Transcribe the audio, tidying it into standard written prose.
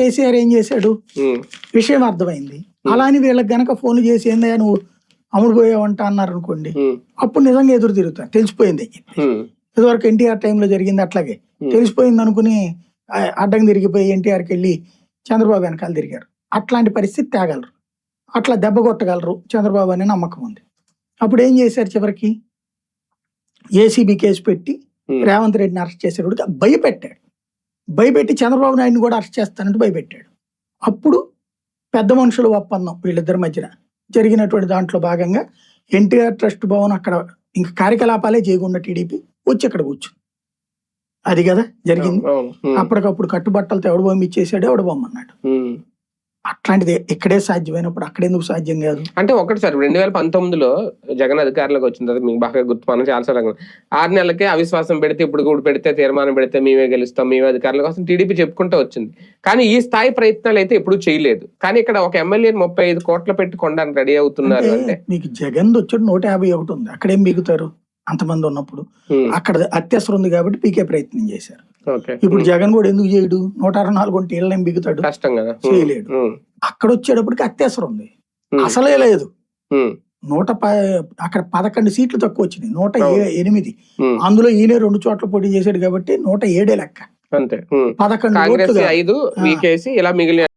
కేసీఆర్ ఏం చేశాడు, విషయం అర్థమైంది. అలా అని వీళ్ళకి గనక ఫోన్లు చేసి ఏందయ్యా నువ్వు అమ్ముడు పోయావంట అన్నారు అనుకోండి, అప్పుడు నిజంగా ఎదురు తిరుగుతారు. తెలిసిపోయింది అని చెప్పి. ఇదివరకు ఎన్టీఆర్ టైంలో జరిగింది అట్లాగే. తెలిసిపోయింది అనుకుని అడ్డం తిరిగిపోయి ఎన్టీఆర్కి వెళ్ళి చంద్రబాబు వెనకాల తిరిగారు. అట్లాంటి పరిస్థితి తేగలరు, అట్లా దెబ్బ కొట్టగలరు చంద్రబాబు అనే నమ్మకం ఉంది. అప్పుడు ఏం చేశారు, చివరికి ఏసీబీ కేసు పెట్టి రేవంత్ రెడ్డిని అరెస్ట్ చేశాడు. భయపెట్టాడు, భయపెట్టి చంద్రబాబు నాయుడిని కూడా అరెస్ట్ చేస్తానంటూ భయపెట్టాడు. అప్పుడు పెద్ద మనుషుల ఒప్పందం వీళ్ళిద్దరి మధ్యన జరిగినటువంటి దాంట్లో భాగంగా ఎన్టీఆర్ ట్రస్ట్ భవన్ అక్కడ ఇంకా కార్యకలాపాలే చేయకుండా టీడీపీ వచ్చి అక్కడ కూర్చుంది. అది కదా జరిగింది. అప్పటికప్పుడు కట్టుబట్టలతో ఎవడు బొమ్మ ఇచ్చేసాడు, ఎవడు బొమ్మన్నాడు. అట్లాంటిది ఇక్కడే సాధ్యమైనప్పుడు అక్కడెందుకు సాధ్యం కాదు? అంటే ఒకటి సార్, 2019లో జగన్ అధికారంలోకి వచ్చిన తర్వాత మీకు బాగా గుర్తు, మనం చాలాసార్లు 6 నెలలకే అవిశ్వాసం పెడితే, ఇప్పుడు కూడా పెడితే, తీర్మానం పెడితే మేమే గెలుస్తాం, మేమే అధికారంలోకి వస్తాం టీడీపీ చెప్పుకుంటూ వచ్చింది. కానీ ఈ స్థాయి ప్రయత్నాలు అయితే ఎప్పుడు చేయలేదు. కానీ ఇక్కడ ఒక ఎమ్మెల్యే 35 కోట్లు పెట్టి కొనడానికి రెడీ అవుతున్నారు అంటే మీకు జగన్ వచ్చాడు 151 ఉంది, అక్కడేం మిగుతారు అంతమంది ఉన్నప్పుడు. అక్కడ అత్యవసరం ఉంది కాబట్టి పీకే ప్రయత్నం చేశారు. ఇప్పుడు జగన్ కూడా ఎందుకు చేయడు? 164 ఉంటే ఏళ్ళేం బిగుతాడు, చేయలేడు. అక్కడ వచ్చేటప్పటికి అత్యవసరం ఉంది, అసలే లేదు. అక్కడ 11 సీట్లు తక్కువ వచ్చినాయి, 108. అందులో ఈయన 2 చోట్ల పోటీ చేశాడు కాబట్టి 107 లెక్క. 11 ఇలా మిగిలిన